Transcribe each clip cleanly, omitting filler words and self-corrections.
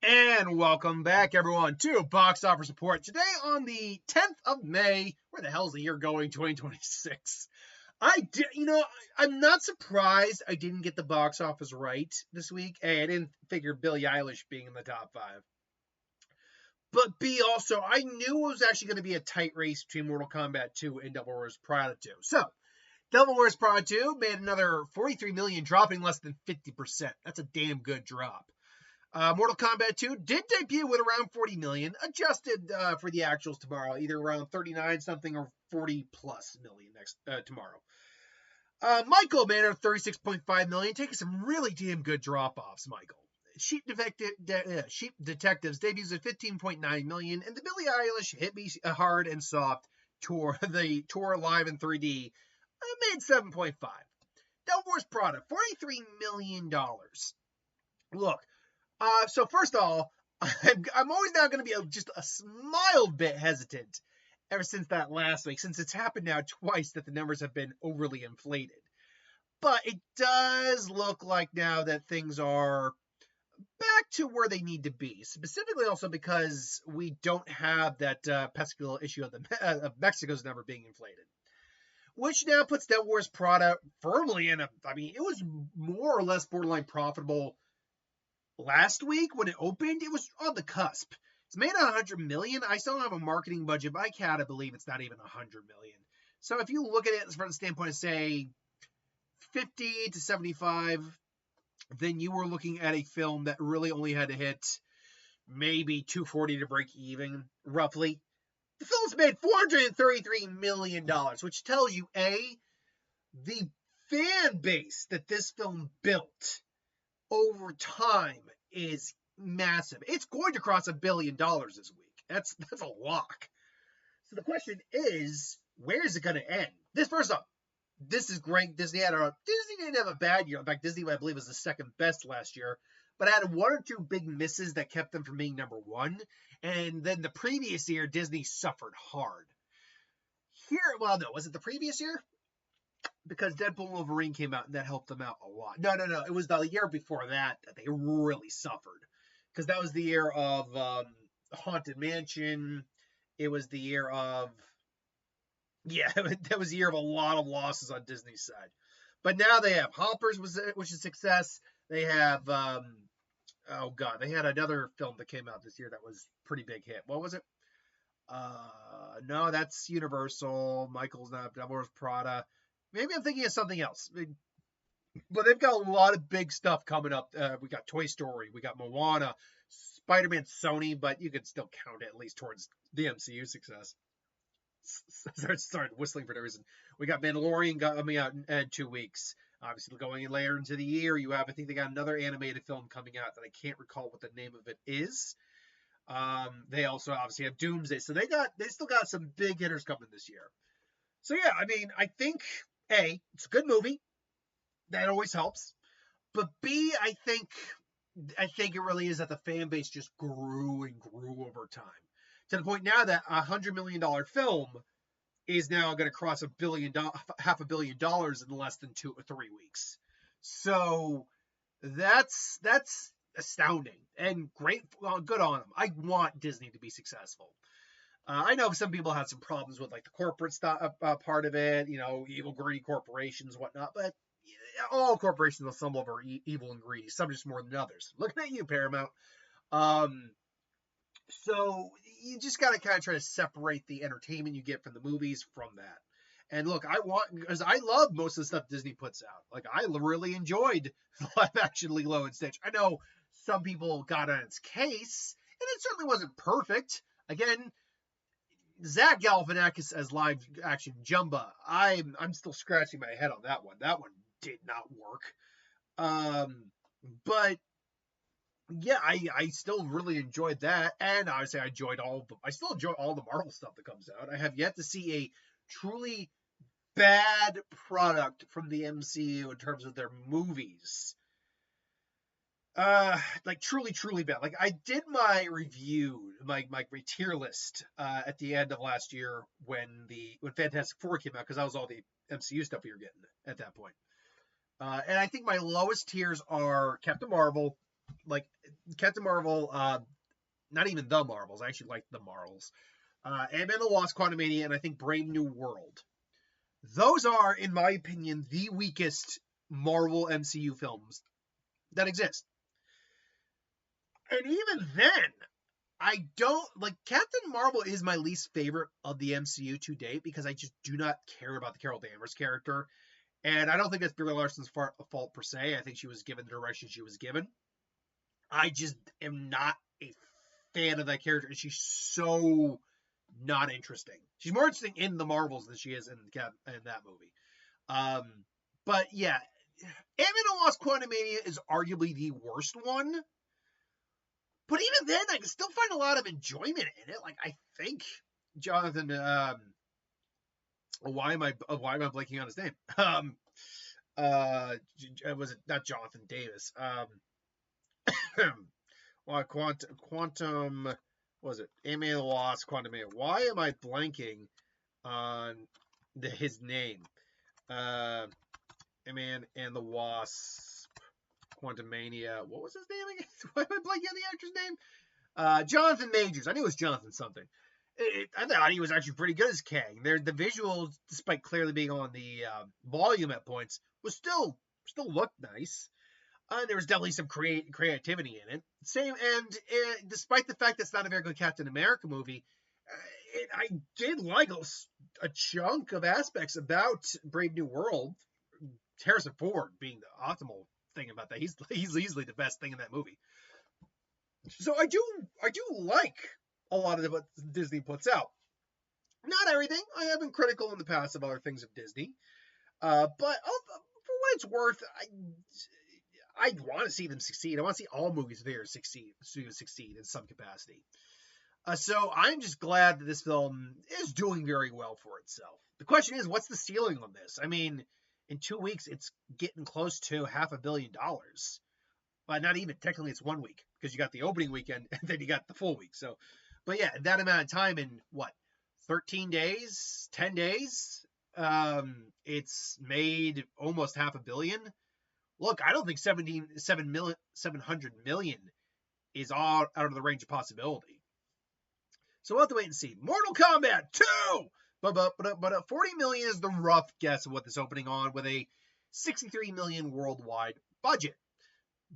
And welcome back, everyone, to Box Office Report. Today, on the 10th of May, where the hell's the year going? 2026. I'm not surprised I didn't get the box office right this week. A, I didn't figure Billie Eilish being in the top five. But B, also, I knew it was actually going to be a tight race between Mortal Kombat 2 and Devil Wears Prada 2. So, Devil Wears Prada 2 made another $43 million, dropping less than 50%. That's a damn good drop. Mortal Kombat 2 did debut with around 40 million, adjusted for the actuals tomorrow, either around 39 something or 40 plus million tomorrow. Michael made a 36.5 million, taking some really damn good drop offs. Michael. Sheep Detectives debuts at 15.9 million, and the Billie Eilish Hit Me Hard and Soft tour, the tour live in 3D, made 7.5. Devil Wears Prada, $43 million. Look. So first of all, I'm always now going to be just a mild bit hesitant ever since that last week, since it's happened now twice that the numbers have been overly inflated. But it does look like now that things are back to where they need to be, specifically also because we don't have that pestilential issue of Mexico's never being inflated. Which now puts Devil Wears Prada firmly in it was more or less borderline profitable last week when it opened. It was on the cusp. It's made 100 million. I still don't have a marketing budget, but I can't believe it's not even 100 million. So if you look at it from the standpoint of, say, 50 to 75, then you were looking at a film that really only had to hit maybe 240 to break even, roughly. The film's made $433 million, which tells you, A, the fan base that this film built over time is massive. It's going to cross $1 billion this week. That's a lock. So the question is, where is it going to end? First up, this is great. Disney didn't have a bad year. In fact, Disney, I believe, was the second best last year, but had one or two big misses that kept them from being number one. And then the previous year, Disney suffered hard. Was it the previous year? Because Deadpool and Wolverine came out and that helped them out a lot. No. It was the year before that they really suffered. Because that was the year of Haunted Mansion. It was the year of... Yeah, that was the year of a lot of losses on Disney's side. But now they have Hoppers, which is a success. They have... they had another film that came out this year that was pretty big hit. What was it? No, that's Universal. Michael's not. Devil Wears Prada. Maybe I'm thinking of something else. But they've got a lot of big stuff coming up. We got Toy Story. We got Moana. Spider-Man, Sony, but you could still count it at least towards the MCU success. Started whistling for no reason. We got Mandalorian coming out in 2 weeks. Obviously, going later into the year, I think they got another animated film coming out that I can't recall what the name of it is. They also obviously have Doomsday. So they still got some big hitters coming this year. So yeah, I think A, it's a good movie. That always helps. But B, I think it really is that the fan base just grew and grew over time. To the point now that $100 million film is now going to cross $500 million in less than 2 or 3 weeks. So that's astounding and great. Well, good on them. I want Disney to be successful. I know some people have some problems with like the corporate stuff, part of it, evil, greedy corporations, whatnot, but all corporations on some level are evil and greedy, some just more than others. Looking at you, Paramount. So you just got to kind of try to separate the entertainment you get from the movies from that. And look, because I love most of the stuff Disney puts out. Like, I really enjoyed the live action Lilo and Stitch. I know some people got on its case, and it certainly wasn't perfect. Again, Zach Galifianakis as live action Jumba, I'm still scratching my head on that one. That one did not work. But yeah, I still really enjoyed that, and obviously I still enjoy all the Marvel stuff that comes out. I have yet to see a truly bad product from the MCU in terms of their movies. Like truly bad. Like, I did my review, my tier list at the end of last year when Fantastic Four came out, because that was all the MCU stuff we were getting at that point. And I think my lowest tiers are Captain Marvel, like Captain Marvel, not even the Marvels. I actually like the Marvels. Ant-Man and the Wasp, Quantumania, and I think Brave New World. Those are, in my opinion, the weakest Marvel MCU films that exist. And even then, I don't like Captain Marvel is my least favorite of the MCU to date because I just do not care about the Carol Danvers character. And I don't think that's Brie Larson's fault per se. I think she was given the direction she was given. I just am not a fan of that character, and she's so not interesting. She's more interesting in the Marvels than she is in that movie. But yeah, Ant-Man and Wasp: Quantumania is arguably the worst one. But even then, I can still find a lot of enjoyment in it. Like I think Jonathan, why am I blanking on his name? Was it not Jonathan Davis? Well, quantum, what was it? Ant-Man and the Wasp: Quantumania. Why am I blanking on his name? Ant-Man and the Wasp: Quantumania. What was his name again? Why am I blanking on the actor's name? Jonathan Majors. I knew it was Jonathan something. I thought he was actually pretty good as Kang. The visuals, despite clearly being on the volume at points, was still looked nice. There was definitely some creativity in it. Despite the fact that it's not a very good Captain America movie, I did like a chunk of aspects about Brave New World. Harrison Ford being the optimal thing about that. He's easily the best thing in that movie. So I do like a lot of what Disney puts out. Not everything. I have been critical in the past of other things of Disney, but for what it's worth, I want to see them succeed. I want to see all movies of theirs succeed in some capacity. So I'm just glad that this film is doing very well for itself. The question is, what's the ceiling on this? I mean, in 2 weeks, it's getting close to $500 million. But not even, technically it's 1 week, because you got the opening weekend, and then you got the full week. So, but yeah, that amount of time in, 13 days, 10 days, it's made almost $500 million. Look, I don't think 700 million is all out of the range of possibility. So we'll have to wait and see. Mortal Kombat 2! But 40 million is the rough guess of what this opening on, with a 63 million worldwide budget.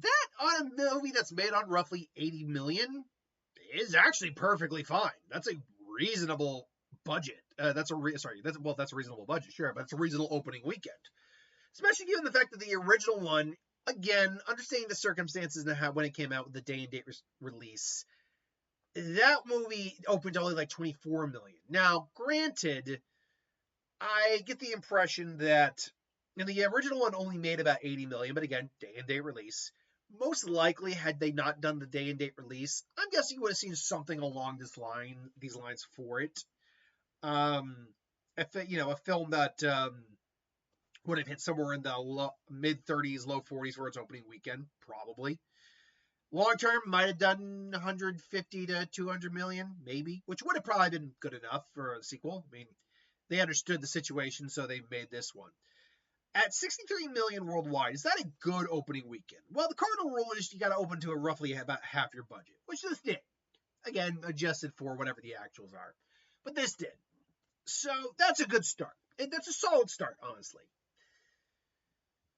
That on a movie that's made on roughly 80 million is actually perfectly fine. That's a reasonable budget. That's a reasonable budget, sure, but it's a reasonable opening weekend. Especially given the fact that the original one, again, understanding the circumstances and when it came out with the day and date release, that movie opened only like 24 million. Now, granted, I get the impression that the original one only made about 80 million, but again, day and date release. Most likely, had they not done the day and date release, I'm guessing you would have seen something along these lines for it. A film that would have hit somewhere in the mid-30s, low 40s for its opening weekend, probably. Long term, might have done 150 to 200 million, maybe, which would have probably been good enough for a sequel. I mean, they understood the situation, so they made this one. At 63 million worldwide, is that a good opening weekend? Well, the cardinal rule is you got to open to roughly about half your budget, which this did. Again, adjusted for whatever the actuals are. But this did. So that's a good start. And that's a solid start, honestly.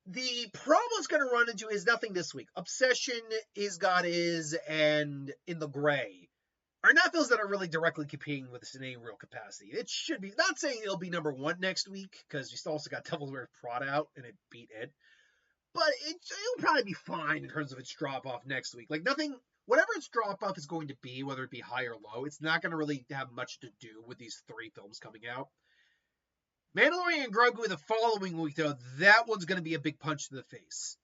The problem it's going to run into is nothing this week. Obsession, Is God Is, and In the Gray are not films that are really directly competing with this in any real capacity. It should be. Not saying it'll be number one next week, because you still also got Devil's Wears Prada out, and it beat it. But it'll probably be fine in terms of its drop-off next week. Like, nothing, whatever its drop-off is going to be, whether it be high or low, it's not going to really have much to do with these 3 films coming out. Mandalorian and Grogu the following week, though, that one's going to be a big punch to the face.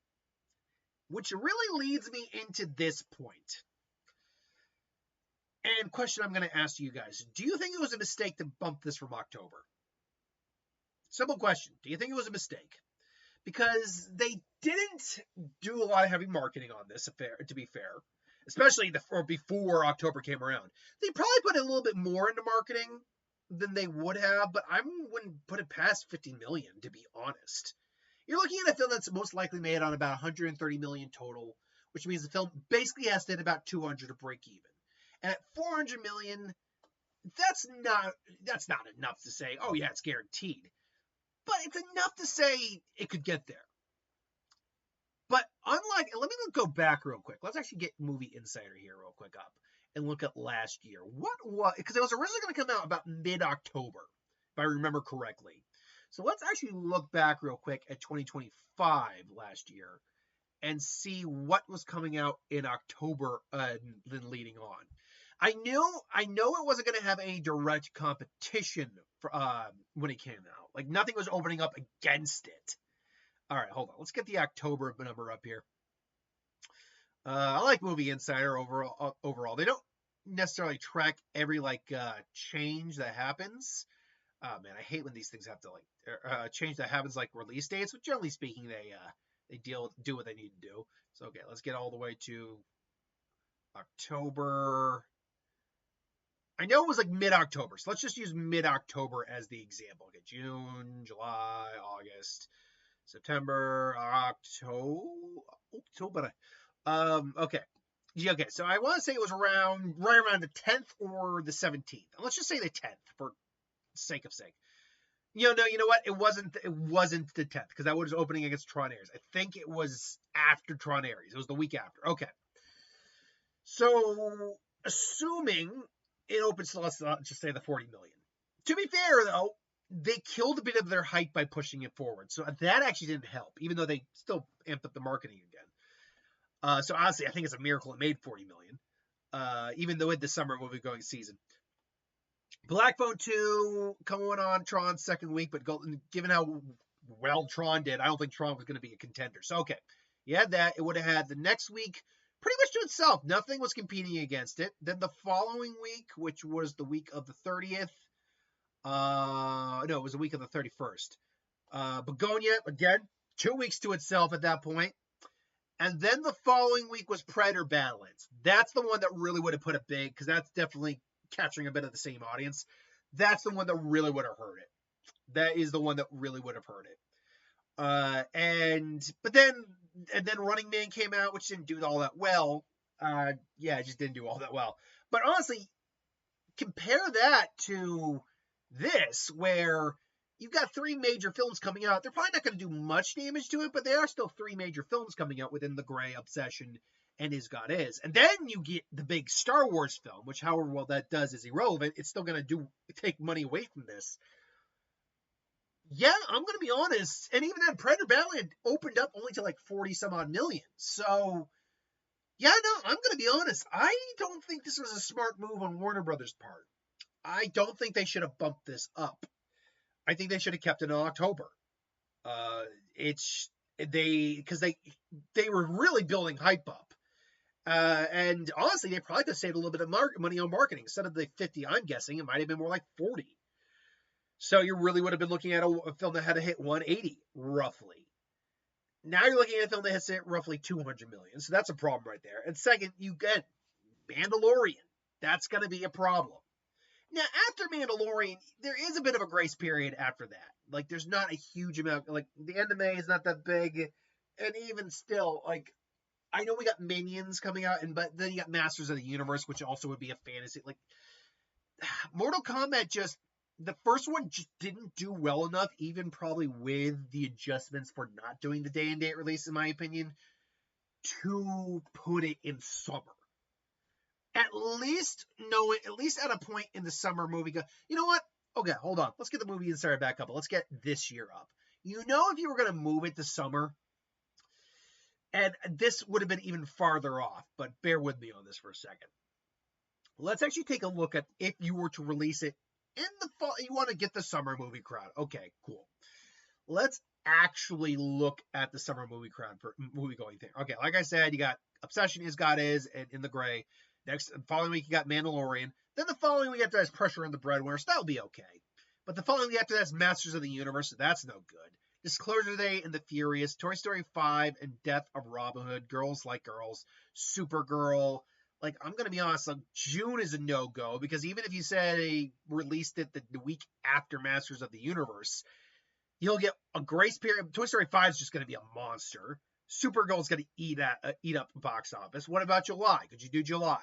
Which really leads me into this point. And question I'm going to ask you guys. Do you think it was a mistake to bump this from October? Simple question. Do you think it was a mistake? Because they didn't do a lot of heavy marketing on this, to be fair. Especially before October came around. They probably put a little bit more into marketing than they would have, but I wouldn't put it past 50 million, to be honest. You're looking at a film that's most likely made on about 130 million total, which means the film basically has to hit about 200 to break even. And at 400 million, that's not enough to say, oh yeah, it's guaranteed. But it's enough to say it could get there. But unlike, let me go back real quick. Let's actually get Movie Insider here real quick up and look at last year. What was, because it was originally going to come out about mid-October, if I remember correctly. So let's actually look back real quick at 2025 last year and see what was coming out in October then leading on. I know it wasn't going to have any direct competition for, when it came out. Like, nothing was opening up against it. All right, hold on. Let's get the October number up here. I like Movie Insider overall. They don't necessarily track every change that happens. Man, I hate when these things have to change that happens like release dates. But generally speaking, they do what they need to do. So okay, let's get all the way to October. I know it was like mid-October, so let's just use mid-October as the example. Okay, June, July, August, September, October. Okay. Yeah, okay, so I want to say it was right around the 10th or the 17th. Let's just say the 10th for sake of sake. You know what? It wasn't the 10th because that was opening against Tron Ares. I think it was after Tron Ares. It was the week after. Okay. So, assuming it opens to, let's just say, the 40 million. To be fair, though, they killed a bit of their hype by pushing it forward. So that actually didn't help, even though they still amped up the marketing again. So honestly, I think it's a miracle it made 40 million, even though it the summer movie-going season. Black Phone 2 coming on Tron's second week, but given how well Tron did, I don't think Tron was going to be a contender. So, okay, you had that. It would have had the next week pretty much to itself. Nothing was competing against it. Then the following week, which was the week of the 30th, no, it was the week of the 31st. Begonia, again, 2 weeks to itself at that point. And then the following week was Predator Badlands. That's the one that really would have put it big, because that's definitely capturing a bit of the same audience. That's the one that really would have hurt it. That is the one that really would have hurt it. But then Running Man came out, which didn't do all that well. It just didn't do all that well. But honestly, compare that to this, where you've got 3 major films coming out. They're probably not going to do much damage to it, but they are still 3 major films coming out within the Grey, Obsession, and Is God Is. And then you get the big Star Wars film, which however well that does is irrelevant. It's still going to take money away from this. Yeah, I'm going to be honest. And even then, Predator Badlands opened up only to like 40 some odd million. So, yeah, no, I'm going to be honest. I don't think this was a smart move on Warner Brothers' part. I don't think they should have bumped this up. I think they should have kept it in October. Because they were really building hype up. And honestly, they probably could have saved a little bit of money on marketing. Instead of the 50, I'm guessing, it might have been more like 40. So you really would have been looking at a film that had to hit 180, roughly. Now you're looking at a film that has to hit roughly 200 million. So that's a problem right there. And second, you get Mandalorian. That's going to be a problem. Now, after Mandalorian, there is a bit of a grace period after that. Like, there's not a huge amount. Like, the end of May is not that big. And even still, like, I know we got Minions coming out, but then you got Masters of the Universe, which also would be a fantasy. Like, Mortal Kombat the first one just didn't do well enough, even probably with the adjustments for not doing the day-and-date release, in my opinion, to put it in summer. At least at a point in the summer movie, go, you know what? Okay, hold on. Let's get the Movie Insider back up. Let's get this year up. You know, if you were going to move it to summer, and this would have been even farther off, but bear with me on this for a second. Let's actually take a look at if you were to release it in the fall. You want to get the summer movie crowd. Okay, cool. Let's actually look at the summer movie crowd for movie going thing. Okay, like I said, you got Obsession, Is God Is, and In the Gray. Following week, you got Mandalorian. Then the following week after that is Pressure on the Breadwinner. So that'll be okay. But the following week after that is Masters of the Universe. So that's no good. Disclosure Day and The Furious. Toy Story 5 and Death of Robin Hood. Girls Like Girls. Supergirl. Like, I'm going to be honest, like, June is a no-go. Because even if you say released it the week after Masters of the Universe, you'll get a grace period. Toy Story 5 is just going to be a monster. Supergirl's going to eat up the box office. What about July? Could you do July?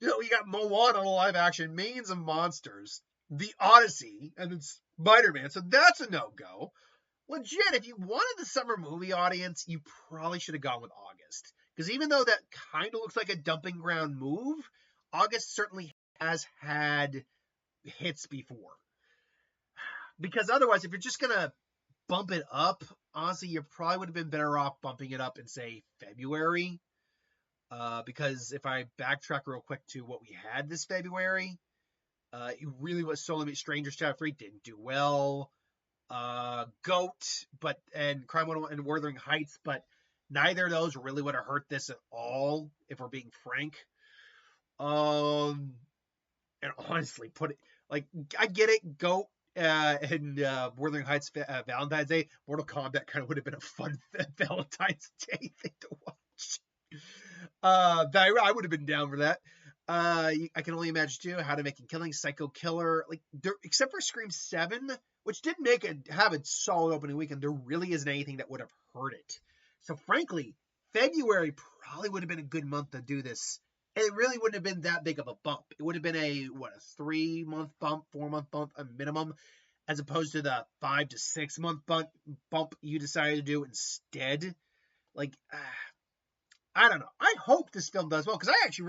You got Moana on a live action, Minions and Monsters, The Odyssey, and then Spider-Man. So that's a no-go. Legit, if you wanted the summer movie audience, you probably should have gone with August. Because even though that kind of looks like a dumping ground move, August certainly has had hits before. Because otherwise, if you're just going to bump it up, honestly, you probably would have been better off bumping it up in, say, February. Because if I backtrack real quick to what we had this February, it really was So Limit Strangers Chapter 3 didn't do well. Goat, and Crime 101 and Wuthering Heights, but neither of those really would have hurt this at all, if we're being frank. And honestly, I get it, Goat, and Wuthering Heights, Valentine's Day, Mortal Kombat kind of would have been a fun Valentine's Day thing to watch. I would have been down for that. I can only imagine too How to Make a Killing, Psycho Killer, except for Scream 7, which did have a solid opening weekend, there really isn't anything that would have hurt it. So frankly, February probably would have been a good month to do this. And it really wouldn't have been that big of a bump. It would have been a 3-month bump, 4-month bump, a minimum, as opposed to the 5 to 6 month bump you decided to do instead. I don't know. I hope this film does well, because I had a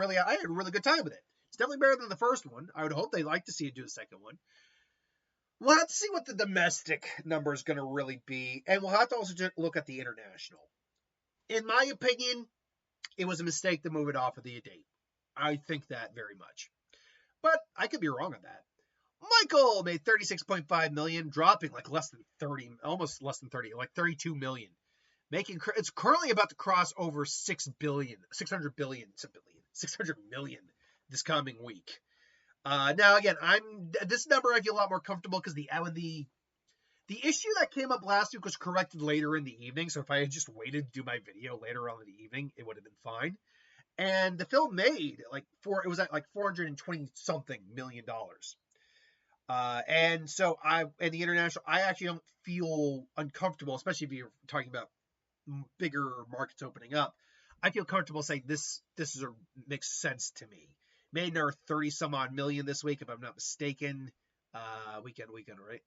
really good time with it. It's definitely better than the first one. I would hope they like to see it do a second one. We'll have to see what the domestic number is going to really be, and we'll have to also just look at the international. In my opinion, it was a mistake to move it off of the date. I think that very much. But I could be wrong on that. Michael made $36.5 million, dropping less than 30, almost less than 30, $32 million. It's currently about to cross over 600 million this coming week. Now again, this number I feel a lot more comfortable because the issue that came up last week was corrected later in the evening. So if I had just waited to do my video later on in the evening, it would have been fine. And the film made it was at $420 something million. And so in the international, I actually don't feel uncomfortable, especially if you're talking about bigger markets opening up. I feel comfortable saying this makes sense to me. Made another 30 some odd million this week, if I'm not mistaken. Weekend, right?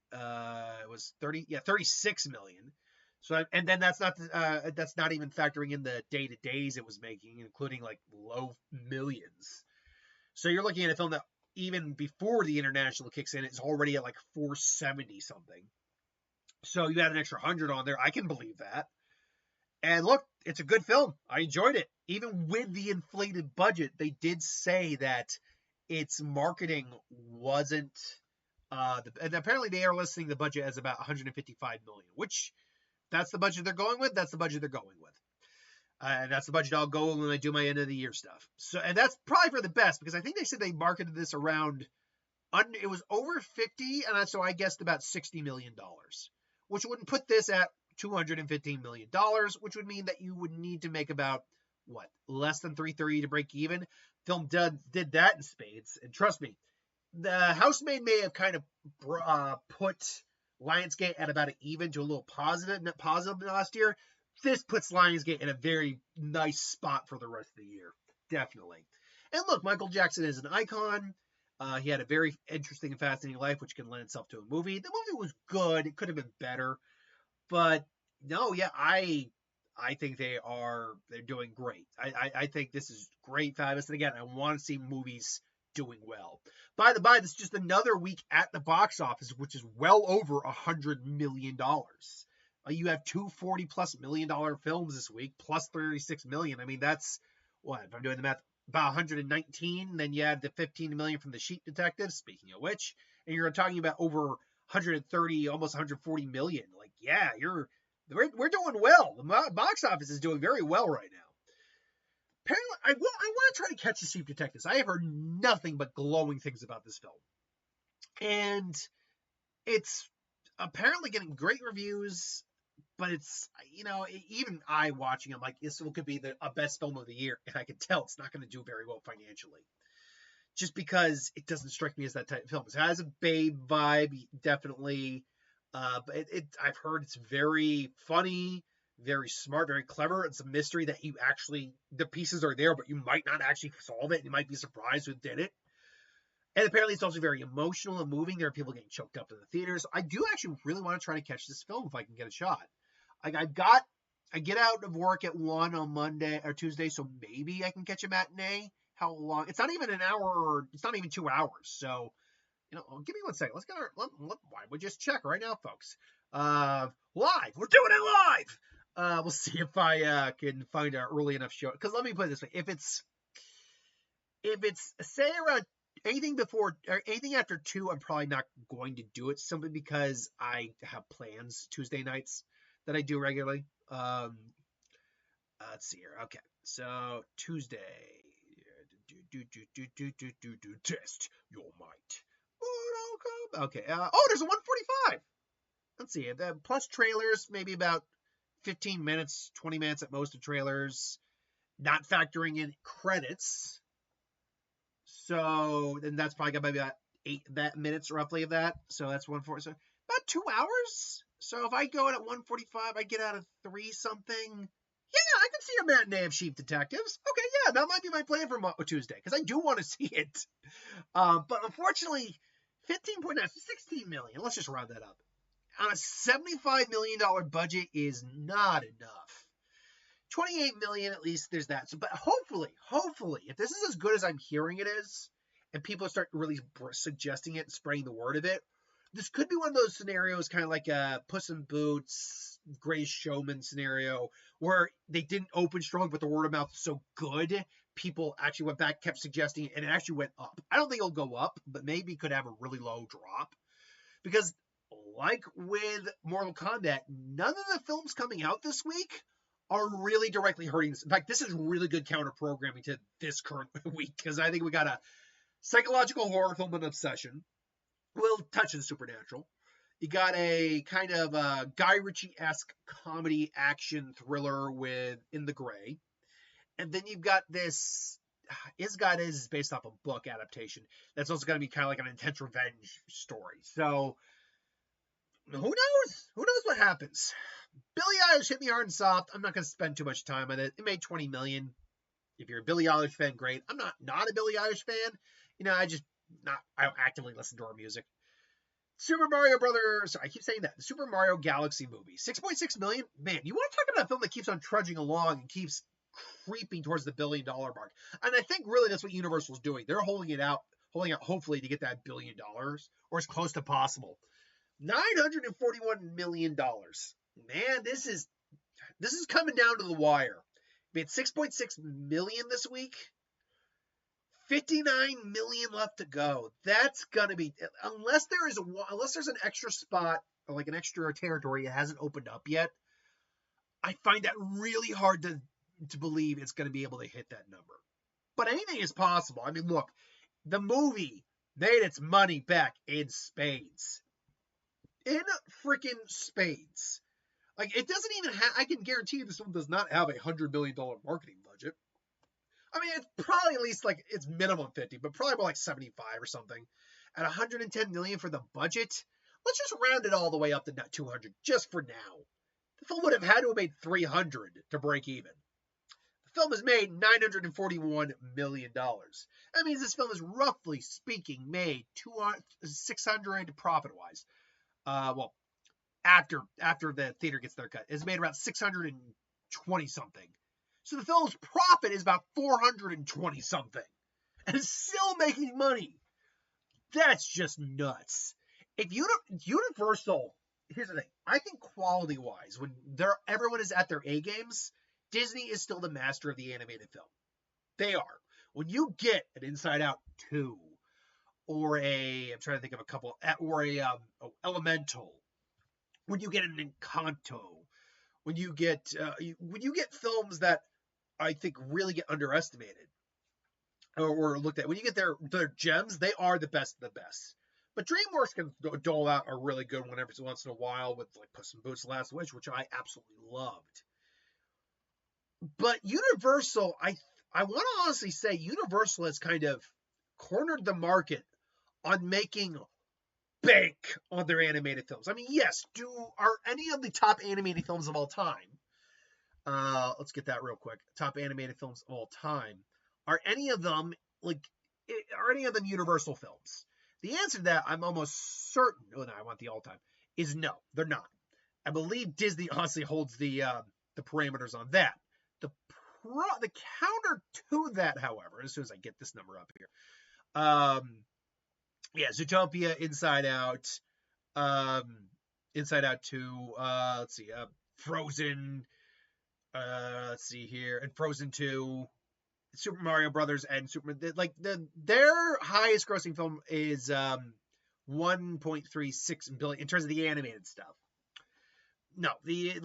It was 36 million. So, and then that's not even factoring in the day-to-days it was making, including low millions. So you're looking at a film that even before the international kicks in, it's already at 470 something. So you add an extra 100 on there. I can believe that. And look, it's a good film. I enjoyed it. Even with the inflated budget, they did say that its marketing wasn't, and apparently they are listing the budget as about $155 million, which that's the budget they're going with. That's the budget they're going with. And that's the budget I'll go when I do my end of the year stuff. So, and that's probably for the best, because I think they said they marketed this around, it was over 50, and so I guessed about $60 million, which would put this at $215 million, which would mean that you would need to make about, less than 330 to break even. Film did that in spades, and trust me, the Housemaid may have kind of put Lionsgate at about an even to a little net positive last year. This puts Lionsgate in a very nice spot for the rest of the year, definitely. And look, Michael Jackson is an icon. He had a very interesting and fascinating life, which can lend itself to a movie. The movie was good. It could have been better. But no, yeah, I think they're doing great. I think this is great, fabulous. And again, I want to see movies doing well. By the by, this is just another week at the box office, which is well over $100 million. You have two $40+ million films this week, plus 36 million. I mean, that's what, if I'm doing the math, about 119. Then you add the 15 million from the Sheep Detective, speaking of which, and you're talking about over 130, almost 140 million. Yeah, we're doing well. The box office is doing very well right now. Apparently, I want to try to catch the Sheep Detectives. I have heard nothing but glowing things about this film, and it's apparently getting great reviews. But it's, even I watching, I'm like, this could be a best film of the year, and I can tell it's not going to do very well financially, just because it doesn't strike me as that type of film. It has a Babe vibe, definitely. But I've heard it's very funny, very smart, very clever. It's a mystery that the pieces are there, but you might not actually solve it. You might be surprised who did it. And apparently it's also very emotional and moving. There are people getting choked up in the theaters. I do actually really want to try to catch this film if I can get a shot. Like I get out of work at 1 on Monday or Tuesday, so maybe I can catch a matinee. How long? It's not even an hour, or it's not even 2 hours. So, give me 1 second. Let's get why don't we just check right now, folks? Live. We're doing it live. We'll see if I can find an early enough show. Because let me put it this way: if it's say around anything before or anything after 2, I'm probably not going to do it, simply because I have plans Tuesday nights that I do regularly. Let's see here. Okay, so Tuesday, test your might. Okay. There's a 145. Let's see. Plus trailers, maybe about 15 minutes, 20 minutes at most of trailers, not factoring in credits. So then that's probably got maybe about 8 minutes roughly of that. So that's 140. So about 2 hours. So if I go in at 145, I get out of 3 something. Yeah, I can see a matinee of Sheep Detectives. Okay, yeah, that might be my plan for Tuesday, because I do want to see it. But unfortunately, 15.9, 16 million. Let's just round that up. On a $75 million budget is not enough. 28 million, at least there's that. So, but hopefully, if this is as good as I'm hearing it is, and people start really suggesting it and spreading the word of it, this could be one of those scenarios, kind of like a Puss in Boots, Greatest Showman scenario, where they didn't open strong, but the word of mouth is so good, people actually went back, kept suggesting it, and it actually went up. I don't think it'll go up, but maybe it could have a really low drop. Because, like with Mortal Kombat, none of the films coming out this week are really directly hurting this. In fact, this is really good counter programming to this current week, because I think we got a psychological horror film, An Obsession, a little touch of supernatural. You got a kind of Guy Ritchie-esque comedy action thriller with In the Gray. And then you've got this, is based off a book adaptation. That's also going to be kind of like an intense revenge story. So, who knows? Who knows what happens? Billie Eilish hit me hard and soft. I'm not going to spend too much time on it. It made 20 million. If you're a Billie Eilish fan, great. I'm not a Billie Eilish fan. I don't actively listen to her music. Super Mario Brothers. I keep saying that. The Super Mario Galaxy movie. 6.6 million. Man, you want to talk about a film that keeps on trudging along and keeps creeping towards the $1 billion mark. And I think really that's what Universal's doing. They're holding out hopefully to get that $1 billion, or as close to possible. $941 million. Man, this is coming down to the wire. We had 6.6 million this week. 59 million left to go. That's gonna be, unless there's an extra spot or like an extra territory that hasn't opened up yet. I find that really hard to believe it's gonna be able to hit that number. But anything is possible. I mean, look, the movie made its money back in spades. In freaking spades. Like, it doesn't even have, I can guarantee you this film does not have $100 million marketing budget. I mean, it's probably at least like, it's minimum 50, but probably more like 75 or something. At 110 million for the budget, let's just round it all the way up to 200 just for now. The film would have had to have made 300 to break even. The film has made $941 million. That means this film is, roughly speaking, made 600 profit-wise. Well, after the theater gets their cut, it's made around 620 something. So the film's profit is about 420 something, and it's still making money. That's just nuts. If Universal, here's the thing, I think quality wise, when everyone is at their A games, Disney is still the master of the animated film. They are. When you get an Inside Out 2, or I'm trying to think of a couple, or Elemental, when you get an Encanto, when you get films that I think really get underestimated or looked at, when you get their gems, they are the best of the best. But DreamWorks can dole out a really good one every once in a while with like Puss in Boots: The Last Wish, which I absolutely loved. But Universal, I want to honestly say Universal has kind of cornered the market on making bank on their animated films. I mean, yes, are any of the top animated films of all time? Let's get that real quick. Top animated films of all time. Are any of them are any of them Universal films? The answer to that, I'm almost certain. Oh no, I want the all time. Is no, they're not. I believe Disney honestly holds the parameters on that. The counter to that, however, as soon as I get this number up here, yeah, Zootopia, Inside Out 2, let's see, Frozen, let's see here, and Frozen 2, Super Mario Brothers, and their highest grossing film is 1.36 billion in terms of the animated stuff. No, the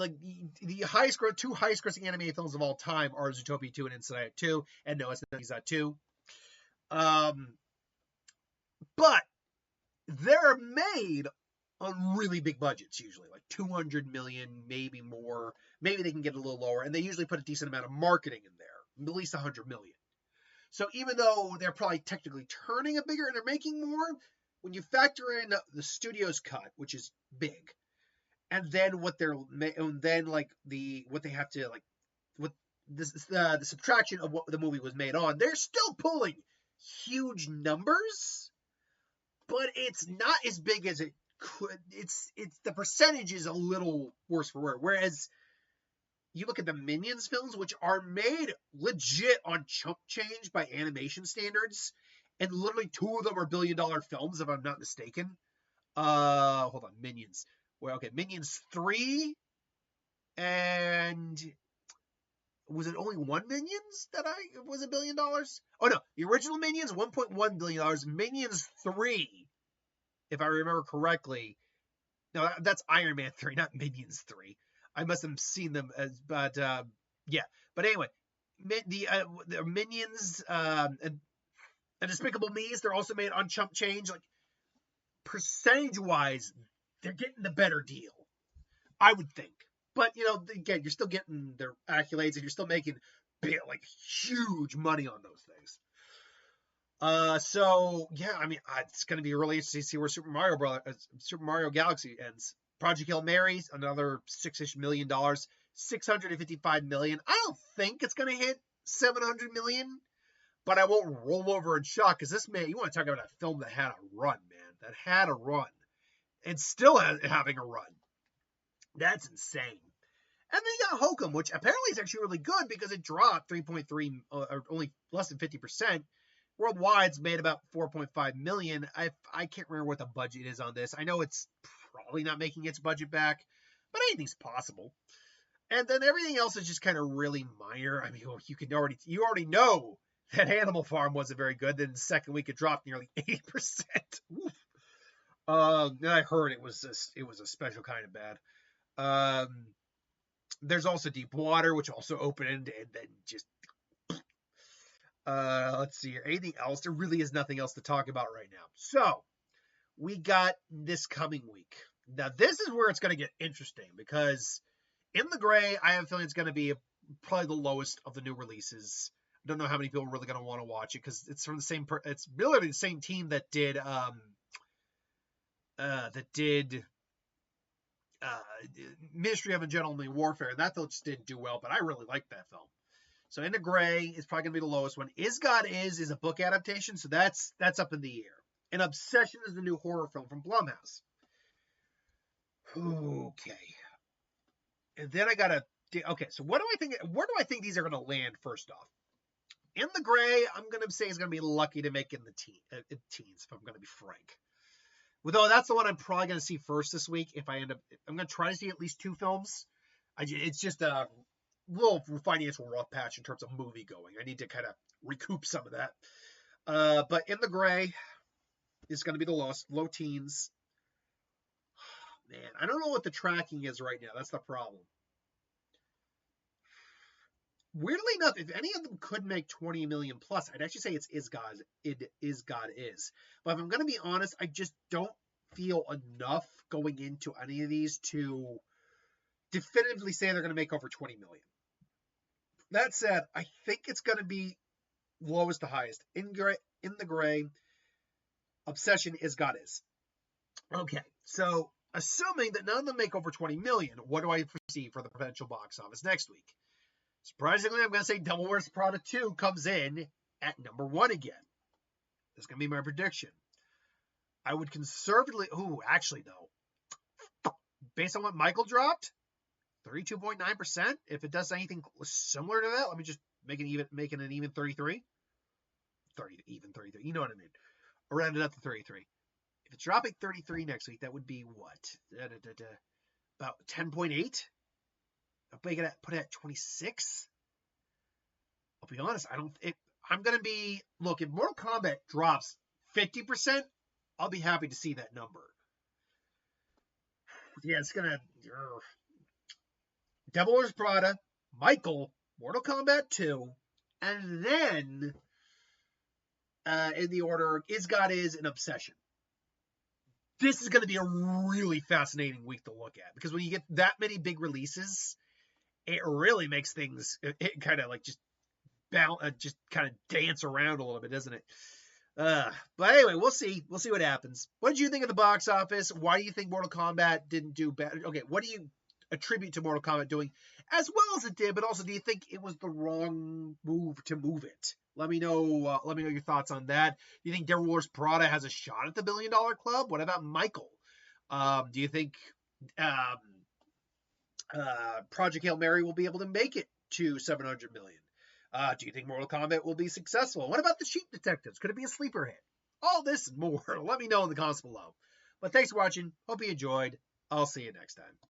two highest grossing animated films of all time are Zootopia 2 and Inside Out 2, and no, it's not Inside Out 2. But they're made on really big budgets, usually like 200 million, maybe more. Maybe they can get a little lower, and they usually put a decent amount of marketing in there, at least 100 million. So even though they're probably technically turning a bigger and they're making more, when you factor in the studio's cut, which is big, and then what they have to what the subtraction of what the movie was made on, they're still pulling huge numbers, but it's not as big as it could. It's the percentage is a little worse for wear. Whereas you look at the Minions films, which are made legit on chump change by animation standards, and literally 2 of them are billion-dollar films, if I'm not mistaken. Hold on, Minions. Well, okay, Minions 3, and was it only one Minions that was $1 billion? Oh no, the original Minions, $1.1 billion. Minions 3, if I remember correctly. No, that's Iron Man 3, not Minions 3. I must have seen them but yeah. But anyway, the Minions and Despicable Me's, they're also made on chump change. Like percentage-wise, they're getting the better deal, I would think. But again, you're still getting their accolades, and you're still making huge money on those things. So yeah, I mean, it's going to be really interesting to see where Super Mario Galaxy ends. Project Hail Mary, another $6-ish million, $655 million. I don't think it's going to hit $700 million, but I won't roll over in shock because you want to talk about a film that had a run, man, that had a run, and still having a run. That's insane. And then you got Hokum, which apparently is actually really good because it dropped 3.3, or only less than 50%. Worldwide, it's made about 4.5 million. I can't remember what the budget is on this. I know it's probably not making its budget back, but anything's possible. And then everything else is just kind of really minor. I mean, you already know that Animal Farm wasn't very good. Then the second week it dropped nearly 80%. Then I heard it was a special kind of bad. There's also Deep Water, which also opened and then just. Let's see here. Anything else? There really is nothing else to talk about right now. So we got this coming week. Now this is where it's going to get interesting because In the Gray, I have a feeling it's going to be probably the lowest of the new releases. I don't know how many people are really going to want to watch it because it's from the same. It's really the same team that did Ministry of Gentlemanly Warfare, and that film just didn't do well. But I really liked that film. So In the Gray is probably going to be the lowest one. Is God Is a book adaptation, so that's up in the air. And Obsession is the new horror film from Blumhouse. Okay. And then I gotta. Okay, so what do I think? Where do I think these are going to land? First off, In the Gray, I'm going to say is going to be lucky to make in the teens, if I'm going to be frank. Although that's the one I'm probably going to see first this week. If I'm going to try to see at least 2 films. It's just a little financial rough patch in terms of movie going. I need to kind of recoup some of that. But In the Gray is going to be the low teens. Man, I don't know what the tracking is right now. That's the problem. Weirdly enough, if any of them could make 20 million plus, I'd actually say it is God Is. But if I'm going to be honest, I just don't feel enough going into any of these to definitively say they're going to make over 20 million. That said, I think it's going to be lowest to highest. In the Gray, Obsession, Is God Is. Okay, so assuming that none of them make over 20 million, what do I foresee for the potential box office next week? Surprisingly, I'm going to say Devil Wears Prada 2 comes in at number 1 again. That's going to be my prediction. I would conservatively... Ooh, actually, though. Based on what Michael dropped, 32.9%. If it does anything similar to that, let me just make it an even 33. 33. You know what I mean. I'll round it up to 33. If it's dropping 33 next week, that would be what? About 10.8? I'll put it at 26. I'll be honest, I'm going to be... Look, if Mortal Kombat drops 50%, I'll be happy to see that number. Yeah, it's going to... Devil Wears Prada, Michael, Mortal Kombat 2, and then in the order, Is God Is and Obsession. This is going to be a really fascinating week to look at, because when you get that many big releases, it really makes things, it kind of like just kind of dance around a little bit, doesn't it? But anyway, we'll see what happens. What did you think of the box office? Why do you think Mortal Kombat didn't do better? Okay, what do you attribute to Mortal Kombat doing as well as it did, but also do you think it was the wrong move to move it? Let me know your thoughts on that. Do you think Devil Wears Prada has a shot at the $1 billion club? What about Michael? Do you think Project Hail Mary will be able to make it to 700 million? Do you think Mortal Kombat will be successful? What about the Sheep Detectives? Could it be a sleeper hit? All this and more. Let me know in the comments below. But thanks for watching. Hope you enjoyed. I'll see you next time.